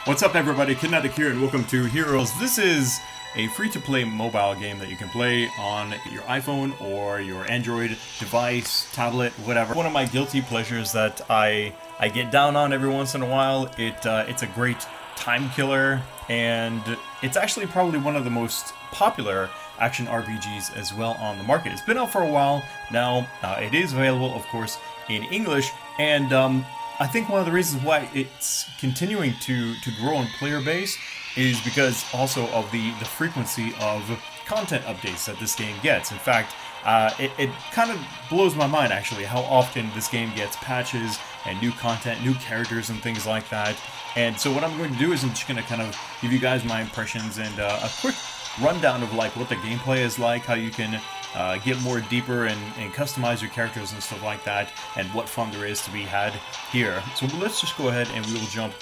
What's up everybody, Kinetic here and welcome to Heroes. This is a free-to-play mobile game that you can play on your iPhone or your Android device, tablet, whatever. One of my guilty pleasures that I get down on every once in a while. It's a great time killer, and it's actually probably one of the most popular action RPGs as well on the market. It's been out for a while now. It is available, of course, in English, and I think one of the reasons why it's continuing to grow in player base is because also of the frequency of content updates that this game gets. In fact, it kind of blows my mind actually how often this game gets patches and new content, new characters and things like that. And so what I'm going to do is I'm just going to kind of give you guys my impressions and a quick rundown of like what the gameplay is like, how you can get more deeper and customize your characters and stuff like that, and what fun there is to be had here. So let's just go ahead and we will jump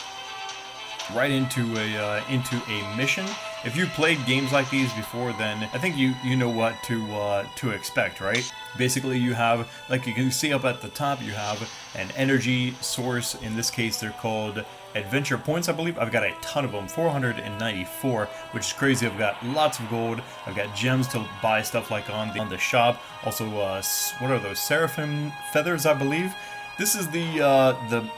right into a mission. If you've played games like these before, then I think you know what to expect, right? Basically, you have, like you can see up at the top, you have an energy source. In this case, they're called adventure points, I believe. I've got a ton of them, 494, which is crazy. I've got lots of gold. I've got gems to buy stuff like on the shop. Also, what are those? Seraphim feathers, I believe. This is the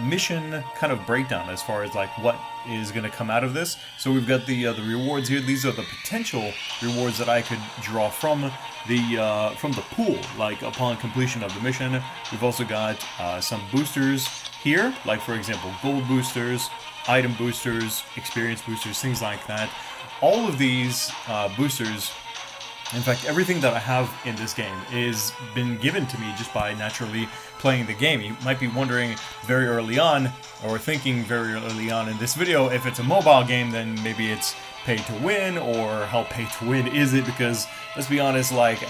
mission kind of breakdown as far as like what is going to come out of this. So we've got the rewards here. These are the potential rewards that I could draw from the pool, like upon completion of the mission. We've also got some boosters here, like for example gold boosters, item boosters, experience boosters, things like that. All of these boosters, in fact everything that I have in this game is been given to me just by naturally playing the game. You might be wondering very early on, or thinking very early on in this video, if it's a mobile game then maybe it's pay to win, or how pay to win is it? Because let's be honest, like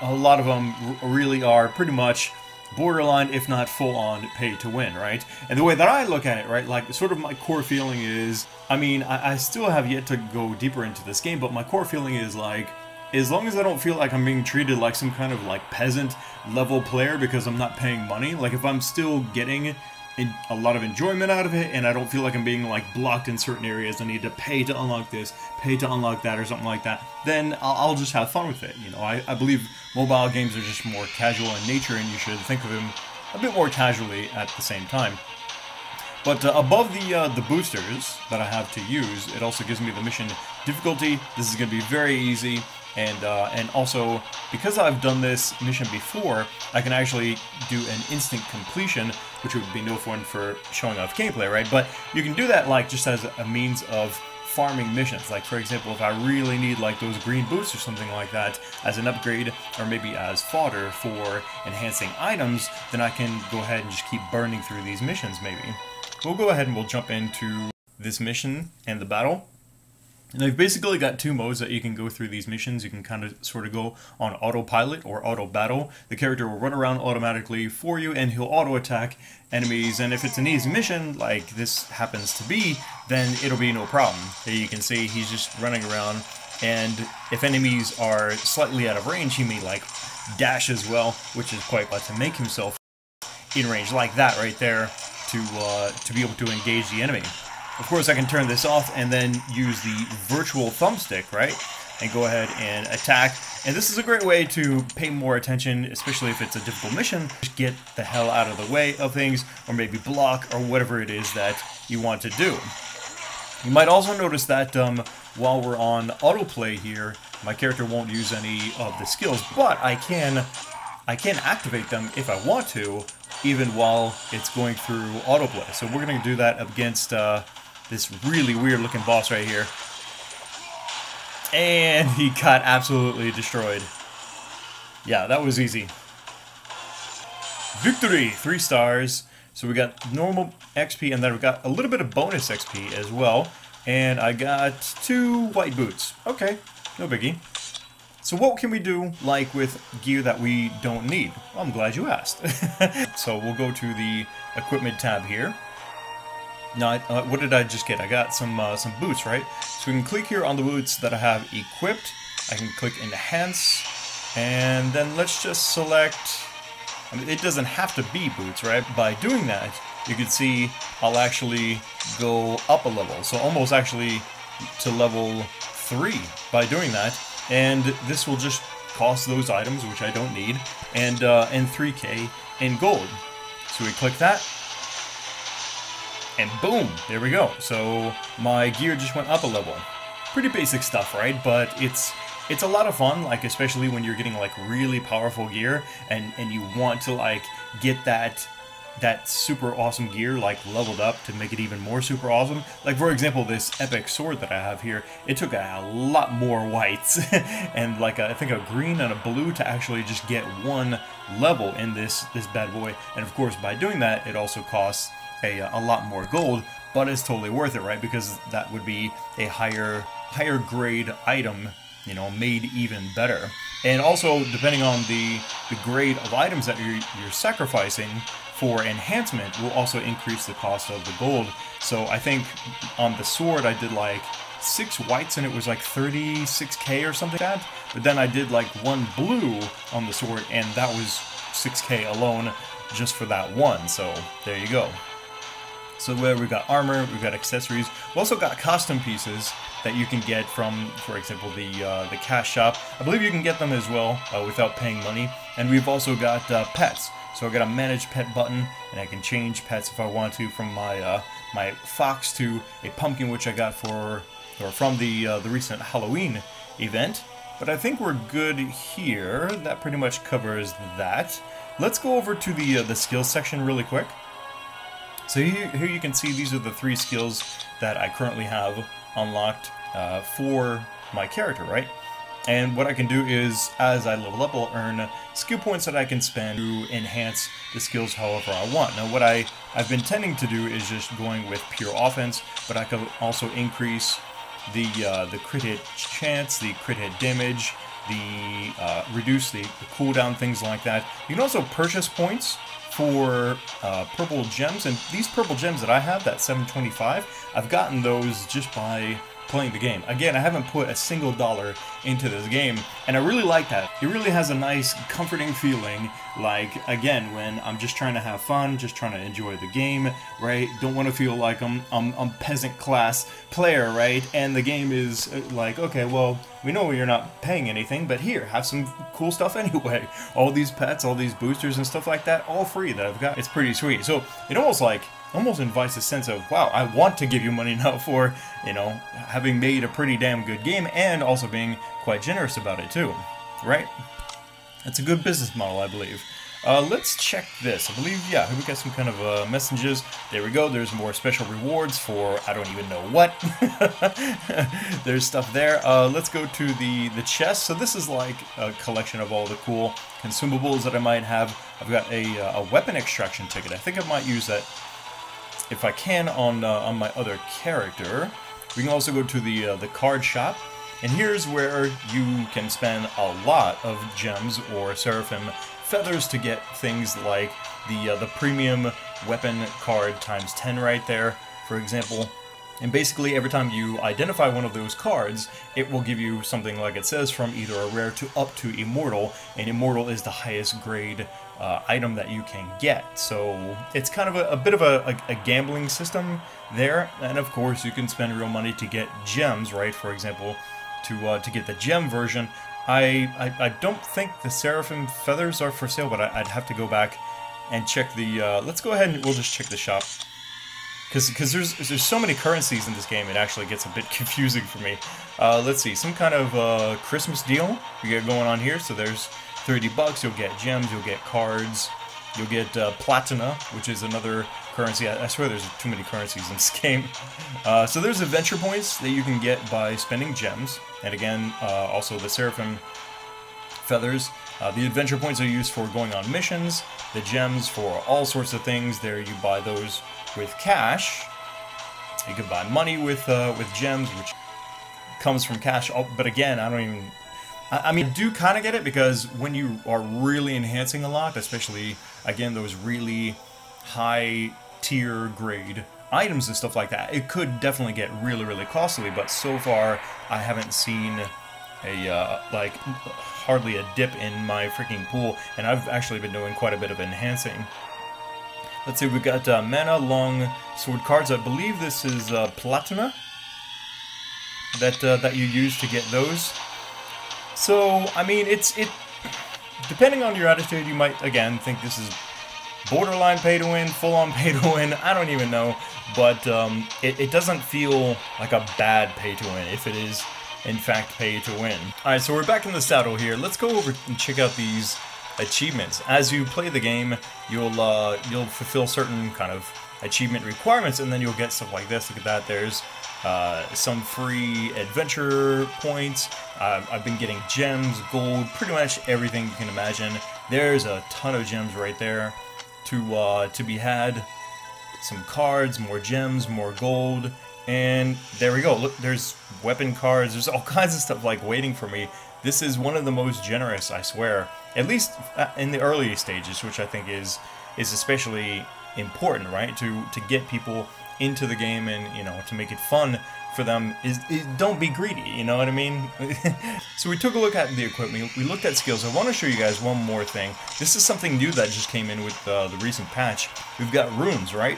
a lot of them really are pretty much borderline, if not full-on pay to win, right? And the way that I look at it, right, like sort of my core feeling is, I mean, I still have yet to go deeper into this game, but my core feeling is like, as long as I don't feel like I'm being treated like some kind of like peasant level player because I'm not paying money, like if I'm still getting a lot of enjoyment out of it and I don't feel like I'm being like blocked in certain areas, I need to pay to unlock this, pay to unlock that or something like that, then I'll just have fun with it. You know, I believe mobile games are just more casual in nature and you should think of them a bit more casually at the same time. But above the boosters that I have to use, it also gives me the mission difficulty. This is going to be very easy. And also, because I've done this mission before, I can actually do an instant completion, which would be no fun for showing off gameplay, right? But you can do that like just as a means of farming missions. Like for example, if I really need like those green boots or something like that as an upgrade, or maybe as fodder for enhancing items, then I can go ahead and just keep burning through these missions maybe. We'll go ahead and we'll jump into this mission and the battle. And I've basically got two modes that you can go through these missions. You can kind of sort of go on autopilot or auto battle. The character will run around automatically for you and he'll auto attack enemies. And if it's an easy mission, like this happens to be, then it'll be no problem. Here you can see he's just running around, and if enemies are slightly out of range, he may like dash as well, which is quite bad to make himself in range like that right there to be able to engage the enemy. Of course, I can turn this off and then use the virtual thumbstick, right? And go ahead and attack. And this is a great way to pay more attention, especially if it's a difficult mission. Just get the hell out of the way of things, or maybe block, or whatever it is that you want to do. You might also notice that while we're on autoplay here, my character won't use any of the skills, but I can activate them if I want to, even while it's going through autoplay. So we're going to do that against this really weird looking boss right here. And he got absolutely destroyed. Yeah, that was easy. Victory! 3 stars. So we got normal XP, and then we got a little bit of bonus XP as well. And I got 2 white boots. Okay, no biggie. So what can we do, like, with gear that we don't need? Well, I'm glad you asked. So we'll go to the equipment tab here. Now, what did I just get? I got some boots, right? So we can click here on the boots that I have equipped. I can click Enhance, and then let's just select... I mean, it doesn't have to be boots, right? By doing that, you can see I'll actually go up a level. So almost actually to level 3 by doing that. And this will just cost those items, which I don't need, and 3k in gold. So we click that, and boom, there we go. So my gear just went up a level. Pretty basic stuff, right? But it's a lot of fun, like especially when you're getting like really powerful gear and you want to like get that super awesome gear like leveled up to make it even more super awesome. Like for example, this epic sword that I have here, it took a lot more whites and like I think a green and a blue to actually just get one level in this bad boy. And of course, by doing that, it also costs a lot more gold, but it's totally worth it, right? Because that would be a higher grade item, you know, made even better. And also, depending on the grade of items that you're sacrificing for enhancement, will also increase the cost of the gold. So I think on the sword I did like 6 whites and it was like 36k or something like that. But then I did like 1 blue on the sword and that was 6k alone just for that one. So there you go. So we've got armor, we've got accessories, we've also got custom pieces that you can get from, for example, the cash shop. I believe you can get them as well without paying money. And we've also got pets. So I've got a manage pet button, and I can change pets if I want to, from my my fox to a pumpkin, which I got from the recent Halloween event. But I think we're good here. That pretty much covers that. Let's go over to the skills section really quick. So here you can see these are the 3 skills that I currently have unlocked for my character, right? And what I can do is, as I level up, I'll earn skill points that I can spend to enhance the skills however I want. Now what I've been tending to do is just going with pure offense, but I can also increase the crit hit chance, the crit hit damage, the reduce the cooldown, things like that. You can also purchase points for purple gems, and these purple gems that I have, that 725, I've gotten those just by playing the game. Again, I haven't put a single dollar into this game, and I really like that. It really has a nice, comforting feeling, like, again, when I'm just trying to have fun, just trying to enjoy the game, right? Don't want to feel like I'm peasant class player, right? And the game is like, okay, well, we know you're not paying anything, but here, have some cool stuff anyway. All these pets, all these boosters and stuff like that, all free that I've got. It's pretty sweet. So it almost invites a sense of, wow, I want to give you money now for, you know, having made a pretty damn good game and also being quite generous about it too, right? It's a good business model, I believe. Let's check this. I believe, yeah, we got some kind of messages. There we go. There's more special rewards for I don't even know what. There's stuff there. Let's go to the chest. So this is like a collection of all the cool consumables that I might have. I've got a weapon extraction ticket. I think I might use that if I can on my other character. We can also go to the card shop. And here's where you can spend a lot of gems or seraphim feathers to get things like the premium weapon card times 10 right there, for example. And basically every time you identify one of those cards, it will give you something like it says from either a rare to up to Immortal, and Immortal is the highest grade item that you can get. So it's kind of a bit of a gambling system there, and of course you can spend real money to get gems, right? For example, to get the gem version. I don't think the seraphim feathers are for sale, but I'd have to go back and check the. Let's go ahead and we'll just check the shop, because there's so many currencies in this game. It actually gets a bit confusing for me. Let's see, some kind of Christmas deal we got going on here. So there's $30. You'll get gems. You'll get cards. You'll get platina, which is another currency. I swear there's too many currencies in this game. So there's adventure points that you can get by spending gems. And again, also the seraphim feathers. The adventure points are used for going on missions. The gems for all sorts of things. There you buy those with cash. You can buy money with gems, which comes from cash. Oh, but again, I don't even... I mean, I do kind of get it, because when you are really enhancing a lot, especially, again, those really high tier grade items and stuff like that, it could definitely get really, really costly, but so far I haven't seen a, like, hardly a dip in my freaking pool, and I've actually been doing quite a bit of enhancing. Let's see, we got mana, long sword cards. I believe this is platina that you use to get those. So, I mean, depending on your attitude, you might, again, think this is borderline pay to win, full-on pay to win, I don't even know, but it doesn't feel like a bad pay to win if it is, in fact, pay to win. Alright, so we're back in the saddle here. Let's go over and check out these achievements. As you play the game, you'll fulfill certain kind of achievement requirements, and then you'll get stuff like this. Look at that, there's some free adventure points. I've been getting gems, gold, pretty much everything you can imagine. There's a ton of gems right there to be had. Some cards, more gems, more gold, and there we go. Look, there's weapon cards, there's all kinds of stuff like waiting for me. This is one of the most generous, I swear, at least in the early stages, which I think is especially important, right? To get people into the game and, you know, to make it fun for them is don't be greedy, you know what I mean? So we took a look at the equipment, we looked at skills. I want to show you guys one more thing. This is something new that just came in with the recent patch. We've got runes, right?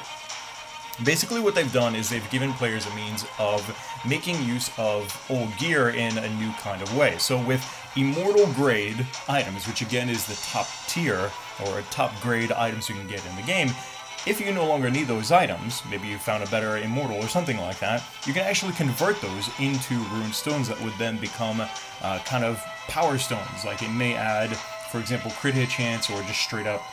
Basically what they've done is they've given players a means of making use of old gear in a new kind of way. So with Immortal grade items, which again is the top tier or top grade items you can get in the game, if you no longer need those items, maybe you found a better Immortal or something like that, you can actually convert those into rune stones that would then become kind of power stones. Like it may add, for example, crit hit chance, or just straight up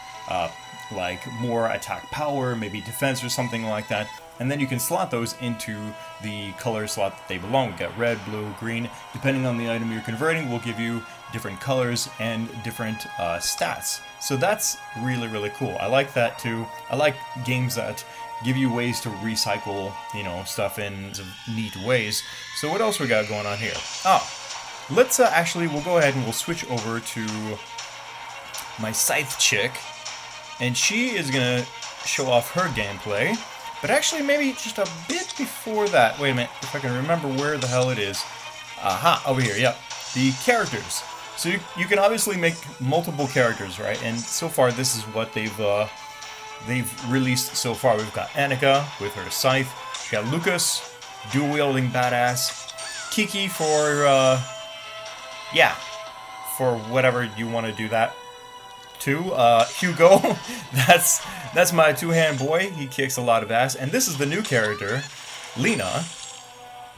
like more attack power, maybe defense or something like that. And then you can slot those into the color slot that they belong. We've got red, blue, green. Depending on the item you're converting, will give you different colors and different stats. So that's really, really cool. I like that too. I like games that give you ways to recycle, you know, stuff in neat ways. So what else we got going on here? Let's actually, we'll go ahead and we'll switch over to my scythe chick. And she is gonna show off her gameplay. But actually, maybe just a bit before that. Wait a minute, if I can remember where the hell it is. Aha, over here, yep. The characters. So you can obviously make multiple characters, right? And so far, this is what they've released so far. We've got Annika with her scythe. We've got Lucas, dual-wielding badass. Kiki for, yeah, for whatever you want to do that to. Hugo, that's my two-hand boy. He kicks a lot of ass. And this is the new character, Lena.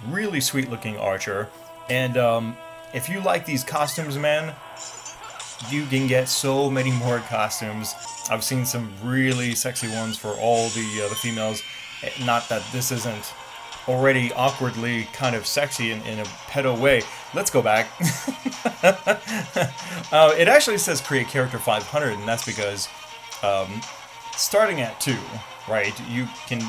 Really sweet-looking archer. And if you like these costumes, man, you can get so many more costumes. I've seen some really sexy ones for all the females. Not that this isn't already awkwardly kind of sexy in a pedo way. Let's go back. It actually says create character 500, and that's because starting at 2, right, you can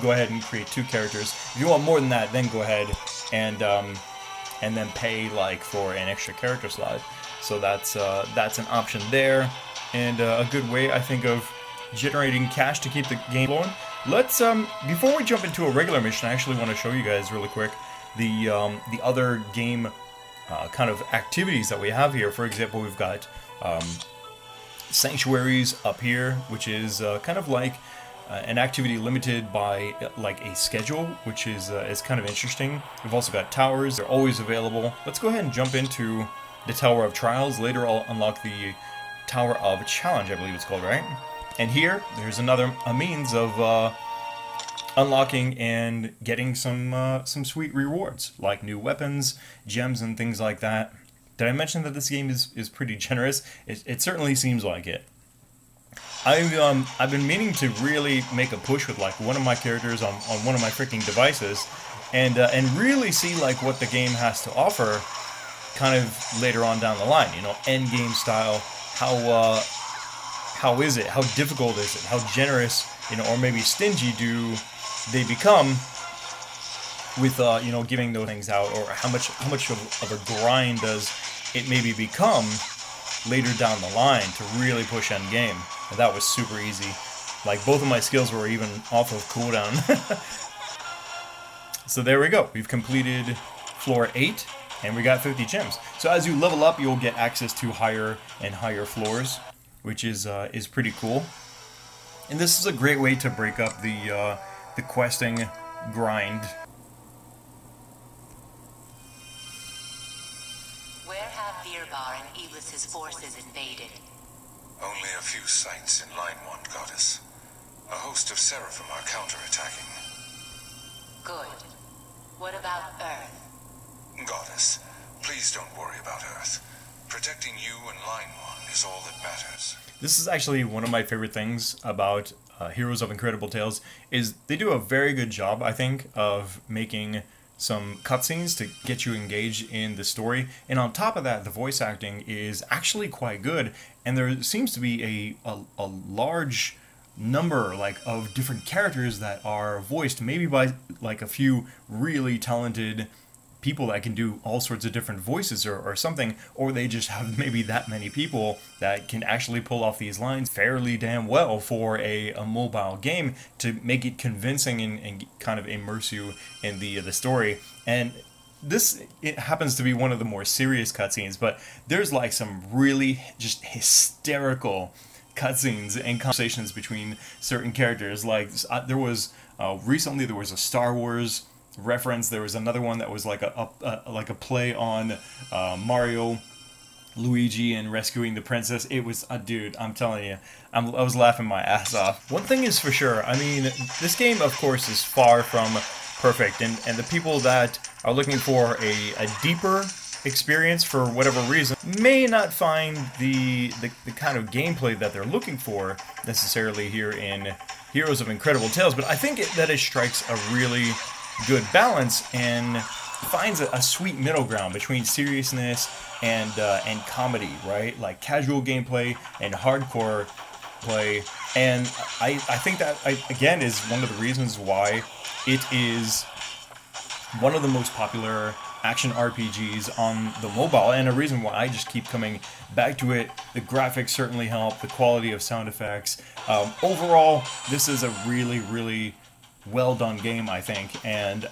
go ahead and create 2 characters. If you want more than that, then go ahead and then pay like for an extra character slot. So that's an option there, and a good way, I think, of generating cash to keep the game going. Let's before we jump into a regular mission, I actually want to show you guys really quick the other game kind of activities that we have here. For example, we've got sanctuaries up here, which is kind of like an activity limited by like a schedule, which is kind of interesting. We've also got towers; they're always available. Let's go ahead and jump into the Tower of Trials. Later, I'll unlock the Tower of Challenge, I believe it's called, right? And here, there's another means of unlocking and getting some sweet rewards, like new weapons, gems, and things like that. Did I mention that this game is pretty generous? It certainly seems like it. I've been meaning to really make a push with like one of my characters on one of my freaking devices, and really see like what the game has to offer, kind of later on down the line. You know, end game style. How is it? How difficult is it? How generous, you know, or maybe stingy do they become with you know, giving those things out, or how much of a grind does it maybe become later down the line to really push end game? And that was super easy. Like, both of my skills were even off of cooldown. So there we go. We've completed floor 8, and we got 50 gems. So as you level up, you'll get access to higher and higher floors, which is pretty cool. And this is a great way to break up the questing grind. Where have Virbar and Iblis's forces invaded? Only a few sites in Line 1, Goddess. A host of Seraphim are counterattacking. Good. What about Earth? Goddess, please don't worry about Earth. Protecting you and Line 1 is all that matters. This is actually one of my favorite things about Heroes of Incredible Tales, is they do a very good job, I think, of making some cutscenes to get you engaged in the story. And on top of that, the voice acting is actually quite good. And there seems to be a large number of different characters that are voiced, maybe by like a few really talented people that can do all sorts of different voices or something, or they just have maybe that many people that can actually pull off these lines fairly damn well for a mobile game to make it convincing and kind of immerse you in the story. And it happens to be one of the more serious cutscenes, but there's like some really just hysterical cutscenes and conversations between certain characters. Like there was recently there was a Star Wars reference. There was another one that was like a play on Mario, Luigi, and rescuing the princess. It was dude, I'm telling you, I was laughing my ass off. One thing is for sure, I mean, this game of course is far from perfect, and the people that are looking for a deeper experience for whatever reason may not find the kind of gameplay that they're looking for necessarily here in Heroes of Incredible Tales, but I think that it strikes a really good balance and finds a sweet middle ground between seriousness and comedy, right? Like casual gameplay and hardcore play. And I think that again is one of the reasons why it is one of the most popular action RPGs on the mobile, and a reason why I just keep coming back to it. The graphics certainly help, the quality of sound effects. Overall, this is a really well done game, I think, and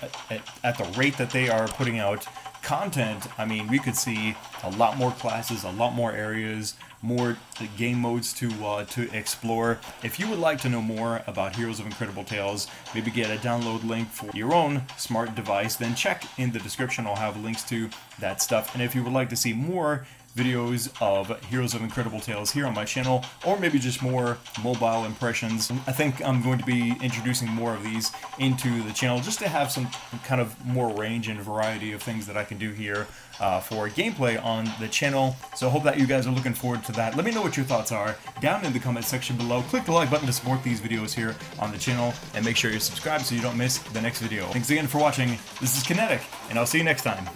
at the rate that they are putting out content, I mean, we could see a lot more classes, a lot more areas, more game modes to explore. If you would like to know more about Heroes of Incredible Tales, maybe get a download link for your own smart device, then check in the description. I'll have links to that stuff. And if you would like to see more videos of Heroes of Incredible Tales here on my channel, or maybe just more mobile impressions, I think I'm going to be introducing more of these into the channel just to have some kind of more range and variety of things that I can do here for gameplay on the channel. So I hope that you guys are looking forward to that. Let me know what your thoughts are down in the comment section below. Click the like button to support these videos here on the channel, and make sure you're subscribed so you don't miss the next video. Thanks again for watching. This is Kinetic, and I'll see you next time.